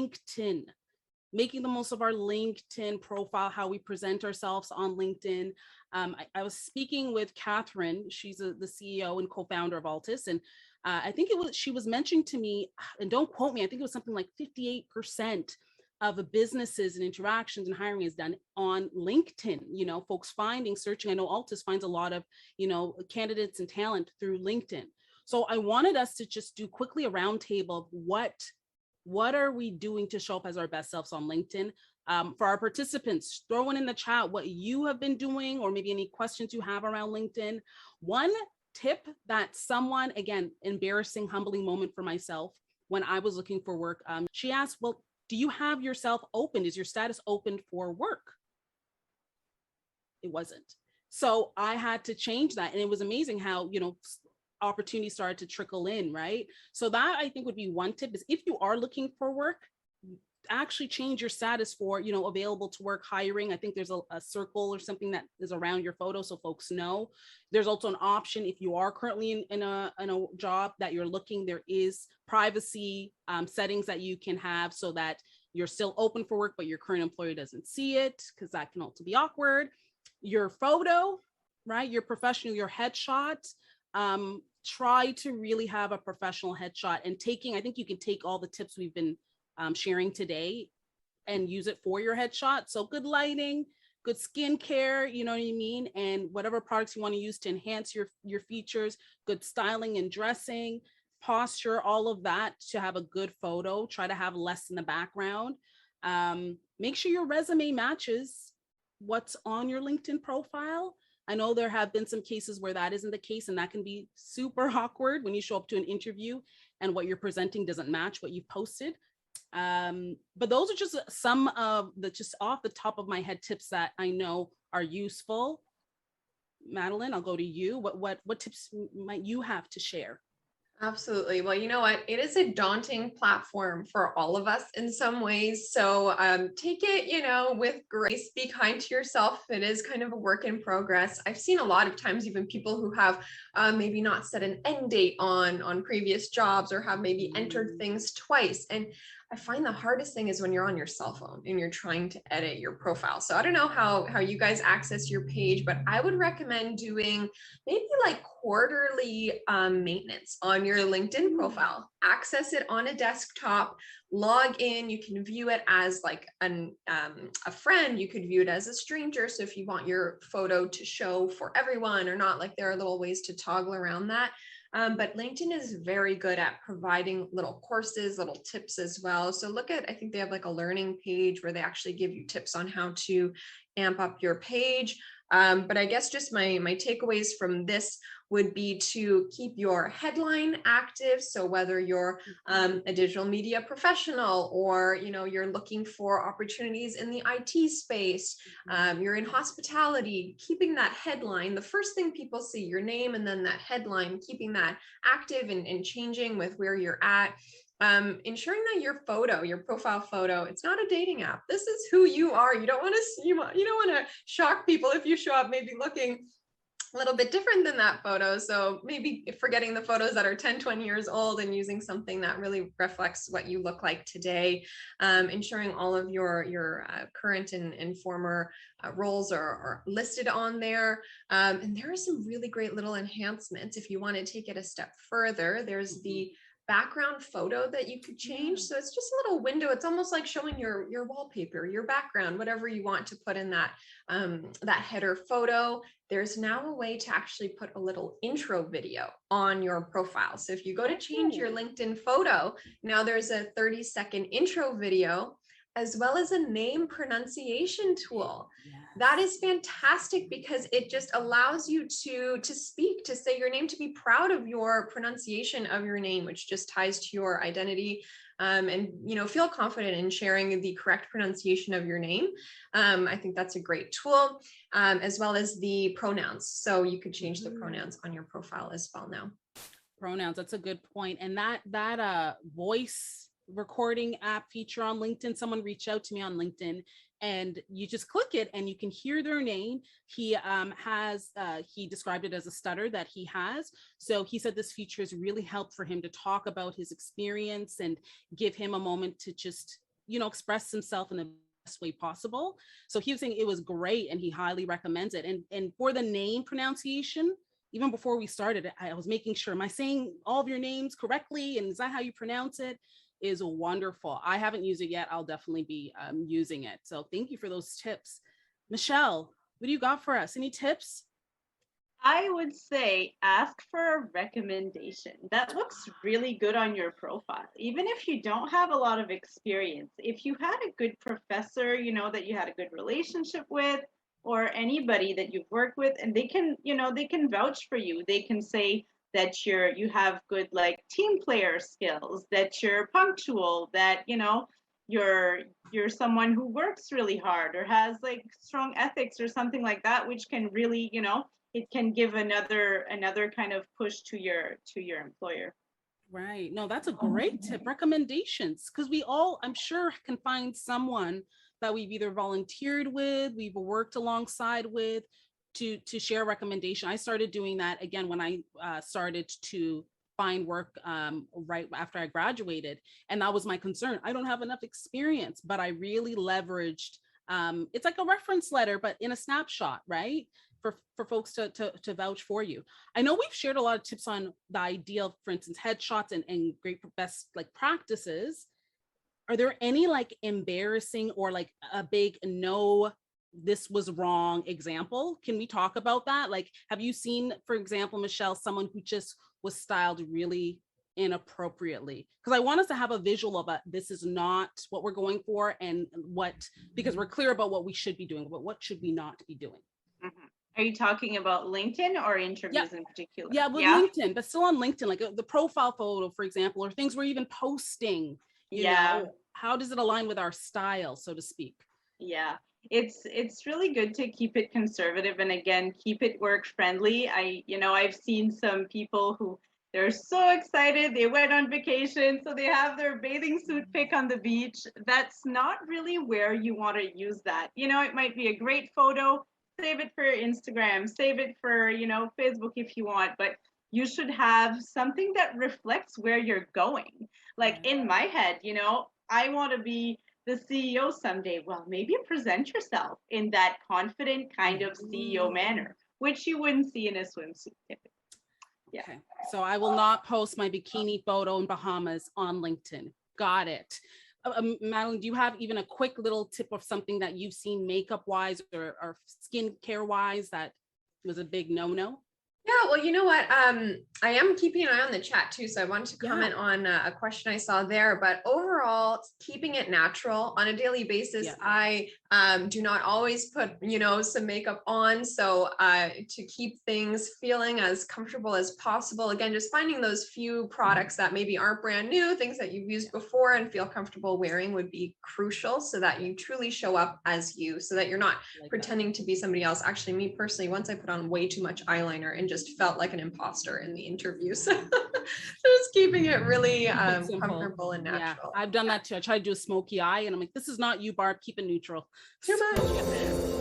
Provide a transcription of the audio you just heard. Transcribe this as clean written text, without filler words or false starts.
LinkedIn, making the most of our LinkedIn profile, how we present ourselves on LinkedIn. I was speaking with Catherine. She's the CEO and co-founder of Altis. And I think she was mentioning to me, and don't quote me, I think it was something like 58% of the businesses and interactions and hiring is done on LinkedIn. Folks searching. I know Altis finds a lot of, candidates and talent through LinkedIn. So I wanted us to just do quickly a roundtable of what are we doing to show up as our best selves on LinkedIn? For our participants, throw in the chat what you have been doing, or maybe any questions you have around LinkedIn. One tip that someone, again, embarrassing, humbling moment for myself when I was looking for work. She asked, well, do you have yourself open? Is your status open for work? It wasn't. So I had to change that. And it was amazing how, opportunities started to trickle in, right? So that, I think, would be one tip, is if you are looking for work, actually change your status for, available to work, hiring. I think there's a circle or something that is around your photo so folks know. There's also an option if you are currently in a job that you're looking, there is privacy settings that you can have so that you're still open for work, but your current employer doesn't see it, because that can also be awkward. Your photo, right? Your professional, your headshot. Try to really have a professional headshot, and I think you can take all the tips we've been sharing today and use it for your headshot. So good lighting, good skincare, you know what I mean? And whatever products you want to use to enhance your features, good styling and dressing, posture, all of that to have a good photo. Try to have less in the background. Make sure your resume matches what's on your LinkedIn profile. I know there have been some cases where that isn't the case, and that can be super awkward when you show up to an interview and what you're presenting doesn't match what you've posted. But those are just some of the, just off the top of my head, tips that I know are useful. Madeline, I'll go to you. What tips might you have to share? Absolutely. Well, you know what? It is a daunting platform for all of us in some ways. So take it, with grace. Be kind to yourself. It is kind of a work in progress. I've seen a lot of times even people who have maybe not set an end date on previous jobs, or have maybe entered things twice. And I find the hardest thing is when you're on your cell phone and you're trying to edit your profile. So I don't know how you guys access your page, but I would recommend doing maybe like quarterly maintenance on your LinkedIn profile. Access it on a desktop, log in. You can view it as like a friend. You could view it as a stranger. So if you want your photo to show for everyone or not, like there are little ways to toggle around that. But LinkedIn is very good at providing little courses, little tips as well. So I think they have like a learning page where they actually give you tips on how to amp up your page. But I guess just my takeaways from this would be to keep your headline active. So whether you're a digital media professional, or you're looking for opportunities in the IT space, you're in hospitality, keeping that headline, the first thing people see, your name, and then that headline, keeping that active and changing with where you're at. Ensuring that your profile photo, it's not a dating app. This is who you are. You don't want to shock people if you show up maybe looking a little bit different than that photo. So maybe forgetting the photos that are 10, 20 years old and using something that really reflects what you look like today. Ensuring all of your current and former roles are listed on there. And there are some really great little enhancements. If you want to take it a step further, there's the background photo that you could change. So it's just a little window. It's almost like showing your wallpaper, your background, whatever you want to put in that header photo. There's now a way to actually put a little intro video on your profile. So if you go to change your LinkedIn photo, now there's a 30-second intro video, as well as a name pronunciation tool. Yes. That is fantastic, because it just allows you to speak, to say your name, to be proud of your pronunciation of your name, which just ties to your identity. And feel confident in sharing the correct pronunciation of your name. I think that's a great tool, as well as the pronouns. So you could change the pronouns on your profile as well now. Pronouns, that's a good point. And that voice recording app feature on LinkedIn, someone reached out to me on LinkedIn, and you just click it and you can hear their name. He described it as a stutter that he has. So he said this feature has really helped for him to talk about his experience and give him a moment to just express himself in the best way possible. So he was saying it was great and he highly recommends it. And for the name pronunciation, even before we started, I was making sure, am I saying all of your names correctly? And is that how you pronounce it? Is wonderful. I haven't used it yet. I'll definitely be using it. So thank you for those tips. Michelle, what do you got for us? Any tips? I would say ask for a recommendation. That looks really good on your profile. Even if you don't have a lot of experience, if you had a good professor, that you had a good relationship with, or anybody that you've worked with, and they can, they can vouch for you. They can say that you have good like team player skills, that you're punctual, that, you're someone who works really hard or has like strong ethics or something like that, which can really, it can give another kind of push to your employer. Right. No, that's a great tip. Recommendations, because we all, I'm sure, can find someone that we've either volunteered with, we've worked alongside with, to share a recommendation. I started doing that again when I started to find work right after I graduated, and that was my concern. I don't have enough experience, but I really leveraged. It's like a reference letter, but in a snapshot, right? For folks to vouch for you. I know we've shared a lot of tips on the idea of, for instance, headshots and great best like practices. Are there any like embarrassing or like a big no, this was wrong example? Can we talk about that? Like, have you seen, for example, Michelle, someone who just was styled really inappropriately? Because I want us to have a visual of this is not what we're going for, and because we're clear about what we should be doing, but what should we not be doing? Mm-hmm. Are you talking about LinkedIn or interviews in particular? Yeah, with LinkedIn, but still on LinkedIn, like the profile photo, for example, or things we're even posting, you know, how does it align with our style, so to speak? Yeah, it's really good to keep it conservative, and again, keep it work friendly. I've seen some people who they're so excited, they went on vacation, so they have their bathing suit pic on the beach. That's not really where you want to use that. It might be a great photo. Save it for Instagram, save it for, Facebook if you want, but you should have something that reflects where you're going. Like in my head, I want to be the CEO someday. Well, maybe present yourself in that confident kind of CEO manner, which you wouldn't see in a swimsuit typically. Yeah. Okay. So I will not post my bikini photo in Bahamas on LinkedIn. Got it. Madeline, do you have even a quick little tip of something that you've seen makeup wise or skincare wise that was a big no-no? Yeah, well, you know what? I am keeping an eye on the chat too, so I wanted to comment on a question I saw there. But overall, keeping it natural on a daily basis. I do not always put, some makeup on. So to keep things feeling as comfortable as possible. Again, just finding those few products that maybe aren't brand new, things that you've used before and feel comfortable wearing would be crucial, so that you truly show up as you, so that you're not pretending to be somebody else. Actually, me personally, once I put on way too much eyeliner and just felt like an imposter in the interview. So just keeping it really comfortable and natural. Yeah, I've done that too. I tried to do a smoky eye and I'm like, this is not you, Barb, keep it neutral. Too much.